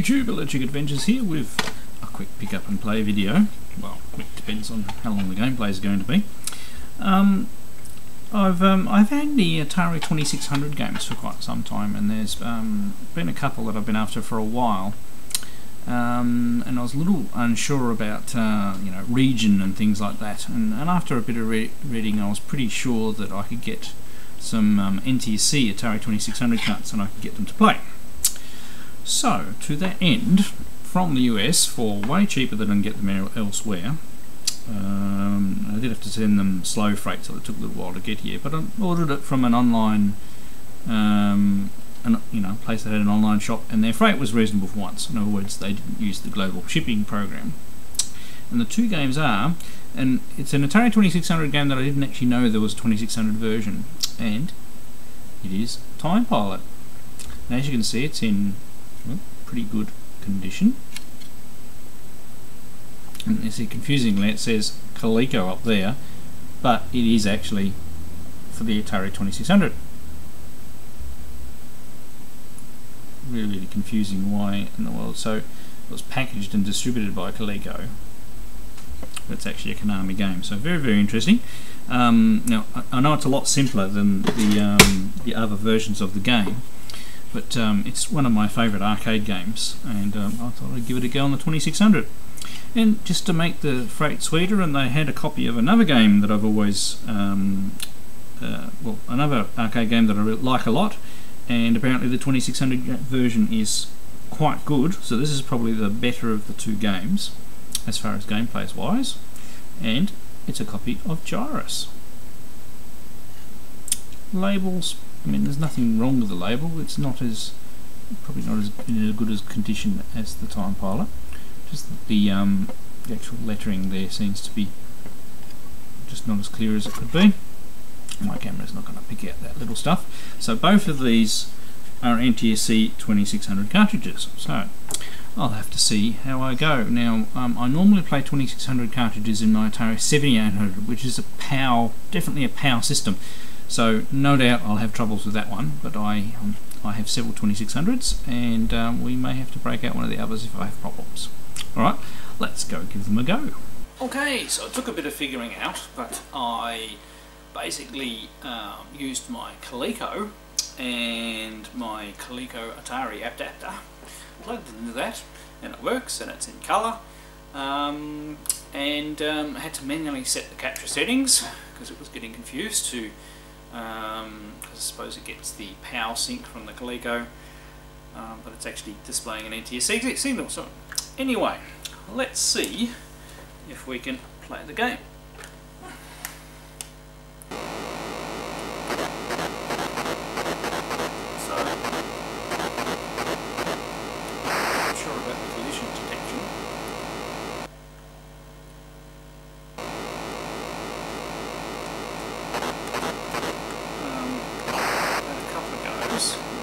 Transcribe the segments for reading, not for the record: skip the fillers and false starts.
YouTube, Electric Adventures here with a quick pick up and play video. Well, quick depends on how long the gameplay is going to be. I've had the Atari 2600 games for quite some time, and there's been a couple that I've been after for a while. And I was a little unsure about region and things like that, and after a bit of reading I was pretty sure that I could get some NTSC Atari 2600 carts and I could get them to play. So to that end, from the US for way cheaper than I can get them elsewhere, I did have to send them slow freight, so it took a little while to get here, but I ordered it from an online place that had an online shop, and their freight was reasonable for once. In other words, they didn't use the global shipping program. And the two games are, and it's an Atari 2600 game that I didn't actually know there was a 2600 version, and it is Time Pilot. Now, as you can see, it's in pretty good condition. And you see, confusingly, it says Coleco up there, but it is actually for the Atari 2600. Really confusing why in the world. So it was packaged and distributed by Coleco, but it's actually a Konami game. So very interesting. Now I know it's a lot simpler than the other versions of the game, but it's one of my favourite arcade games, and I thought I'd give it a go on the 2600. And just to make the freight sweeter, and they had a copy of another game that I've always another arcade game that I like a lot. And apparently the 2600 version is quite good, so this is probably the better of the two games as far as gameplay wise, and it's a copy of Gyrus. Labels, I mean, there's nothing wrong with the label. It's probably not as in as good as condition as the Time Pilot. Just the actual lettering there seems to be just not as clear as it could be. My camera's not going to pick out that little stuff. So both of these are NTSC 2600 cartridges. So I'll have to see how I go. Now I normally play 2600 cartridges in my Atari 7800, which is a POW, definitely a POW system. So no doubt I'll have troubles with that one. But I have several 2600s, and we may have to break out one of the others if I have problems. All right, let's go give them a go. Okay, so it took a bit of figuring out, but I basically used my Coleco and my Coleco Atari adapter, plugged it into that, and it works, and it's in colour, and I had to manually set the capture settings because it was getting confused to, because I suppose it gets the POW sync from the Coleco, but it's actually displaying an NTSC signal. So anyway, let's see if we can play the game.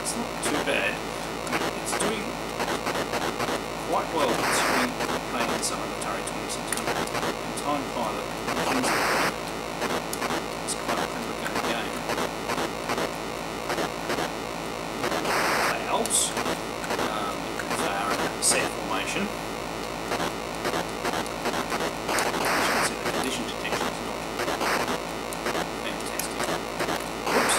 It's not too bad. It's doing quite well considering playing this on an Atari 2600 and Time Pilot. It's quite a clever game. Clouds. They are in a set formation. As you can see, the condition detection is not fantastic. Whoops.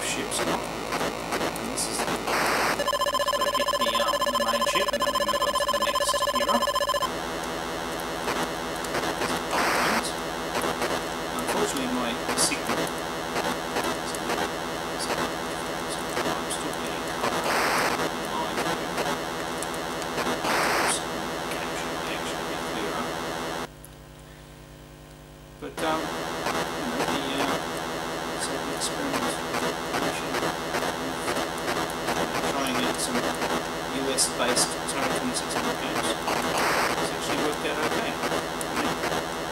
Ships and this is the hit the main ship, and then we move on to the next era. Unfortunately, my signal is I'm still getting covered in line here. Capture may actually be clearer, but the experiment. Trying out some US-based Atari 2600 games. It's actually worked out okay. I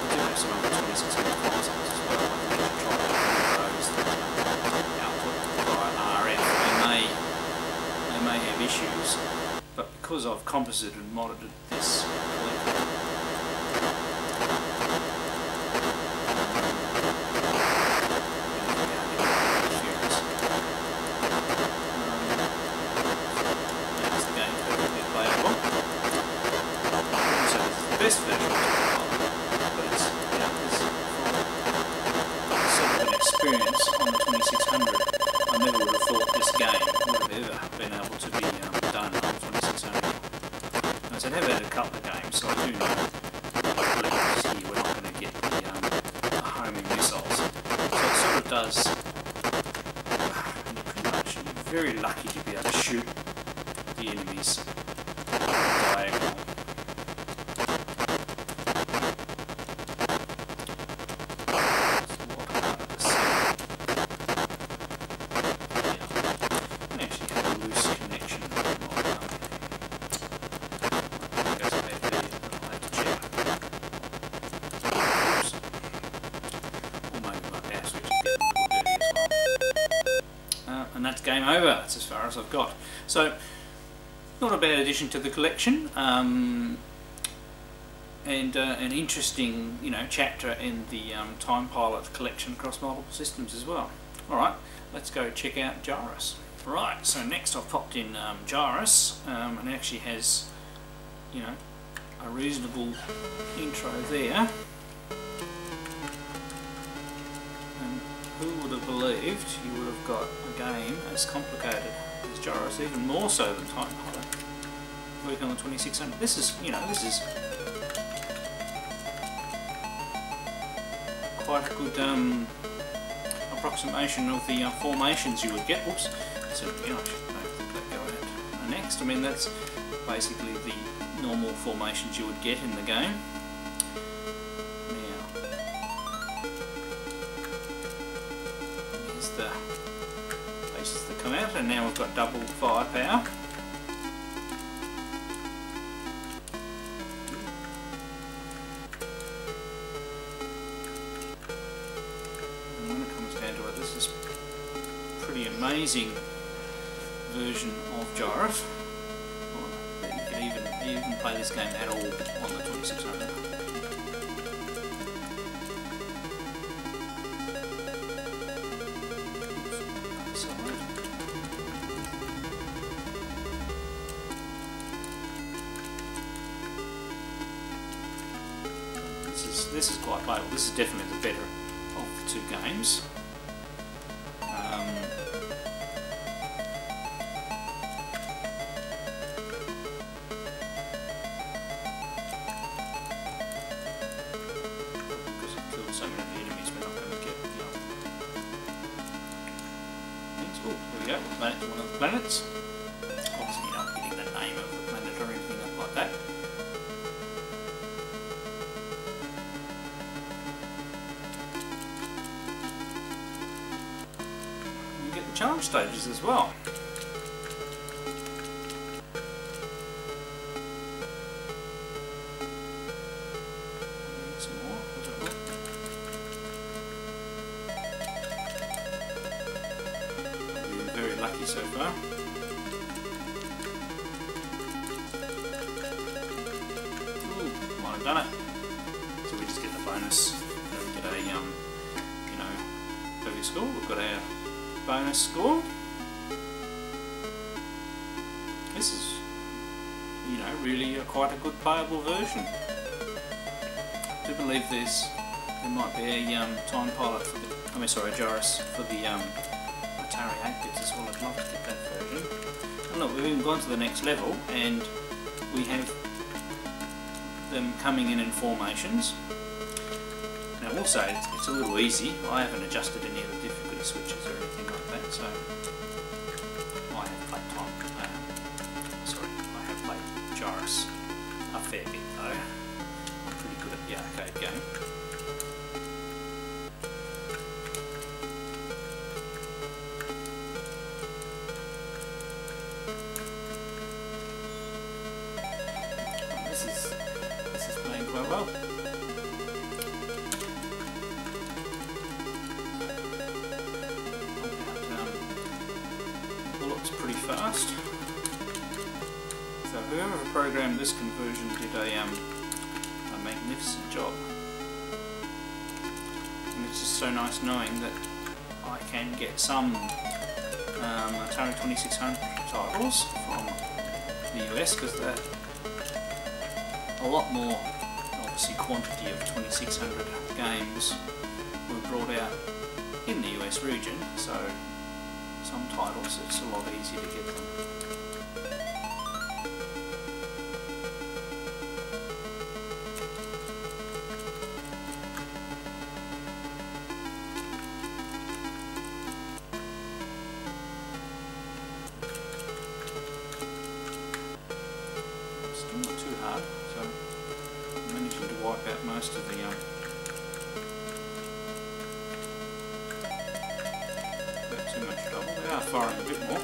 do have some other 2600 consoles as well. I think I should try out those that output via RF. They may have issues, but because I've composited and monitored this collector, best version, but it's, you know, this sort of an experience on the 2600. I never would have thought this game would have ever been able to be done on the 2600. As I have had a couple of games, so I do know that here we're not going to get the homing missiles. So it sort of does. You're pretty much very lucky to be able to shoot the enemies diagonal. And that's game over. That's as far as I've got. So, not a bad addition to the collection, and an interesting, you know, chapter in the Time Pilot collection across multiple systems as well. All right, let's go check out Gyrus. Right, so next I've popped in Gyrus, and it actually has, you know, a reasonable intro there. Who would have believed you would have got a game as complicated as Gyrus, even more so than Time Pilot, working on the 2600. This is, you know, this is quite a good approximation of the formations you would get. Oops, so you know, I should make that go out next. I mean, that's basically the normal formations you would get in the game. The places that come out, and now we've got double firepower. And when it comes down to it, this is a pretty amazing version of Gyrus. Well, you can even play this game at all on the 2600. This is quite playable. This is definitely the better of the two games. Because I've killed so many of the enemies, we're not going to get, you know, things. Oh, here we go. We've made it to one of the planets. Obviously, you're not getting the name of the planet or anything like that. Challenge stages as well. Some more. We've been very lucky so far. Ooh, might have done it. So we just get the bonus. We get a you know, perfect score. We've got our bonus score. This is, you know, really quite a good playable version. I do believe there might be a Time Pilot for the, I mean sorry, Gyrus for the Atari 8-bits as well. I'd love to get that version. And look, we've even gone to the next level, and we have them coming in formations. Now also, it's a little easy. I haven't adjusted any of the difficulty switches or anything like that, so I have played I have played Gyrus a fair bit though. I'm pretty good at the arcade game. This is playing quite well. Bullets pretty fast. So whoever programmed this conversion did a magnificent job. And it's just so nice knowing that I can get some Atari 2600 titles from the US, because they're a lot more obviously quantity of 2600 games were brought out in the US region, so some titles it's a lot easier to get them. Still not too hard, so I'm managing to wipe out most of the without too much trouble. They are firing a bit more.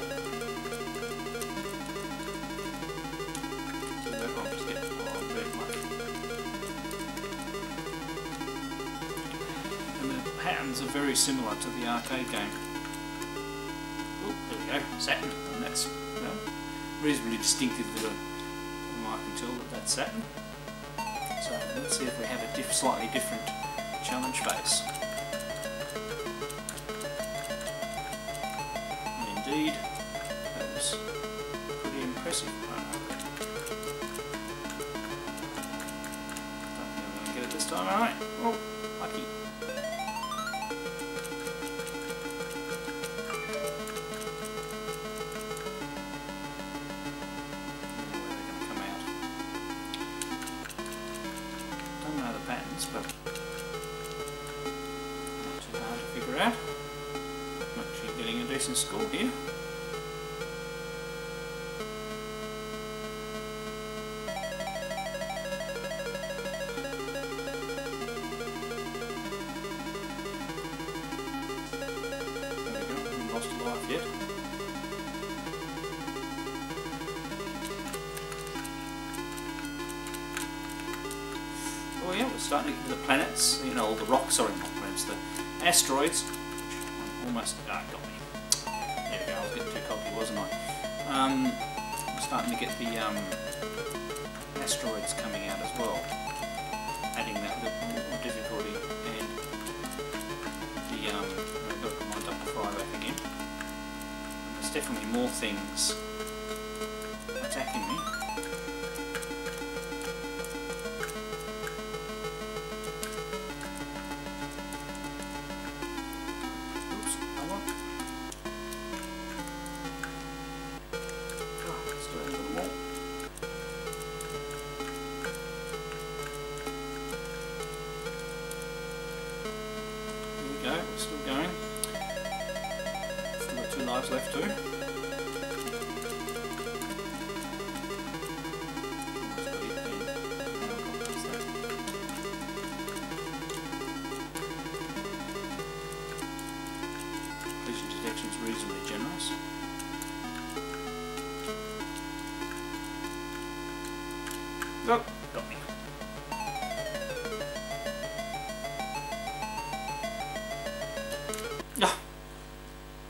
So that one just getting very much. And the patterns are very similar to the arcade game. Oh, there we go, Saturn, and that's reasonably distinctive that I can tell that that's Saturn. So let's see if we have a slightly different challenge phase. And indeed, that was pretty impressive. I don't think I'm going to get it this time, alright? Oh, lucky. Patterns, but not too hard to figure out. I'm actually getting a decent score here. There we go, I haven't lost a life yet. Oh yeah, we're starting to get the planets, you know, all the rocks, sorry, not planets, the asteroids. Almost, got me. There we go, I was getting too cocky, wasn't I? We're starting to get the asteroids coming out as well, adding that little more difficulty, and the, I've got to put my double fry back again. And there's definitely more things attacking me. We're still going. Still got 2 lives left too. Collision detection is reasonably generous. Oh, got me.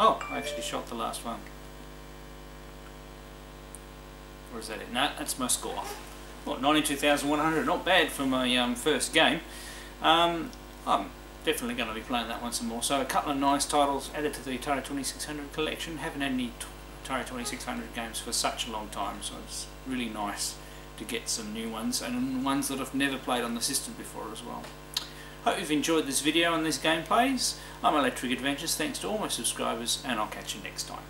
Oh, I actually shot the last one. Or is that it? No, that's my score. Well, 92,100, not bad for my first game. I'm definitely going to be playing that one some more. So a couple of nice titles added to the Atari 2600 collection. Haven't had any Atari 2600 games for such a long time, so it's really nice to get some new ones, and ones that I've never played on the system before as well. Hope you've enjoyed this video and these gameplays. I'm Electric Adventures, thanks to all my subscribers, and I'll catch you next time.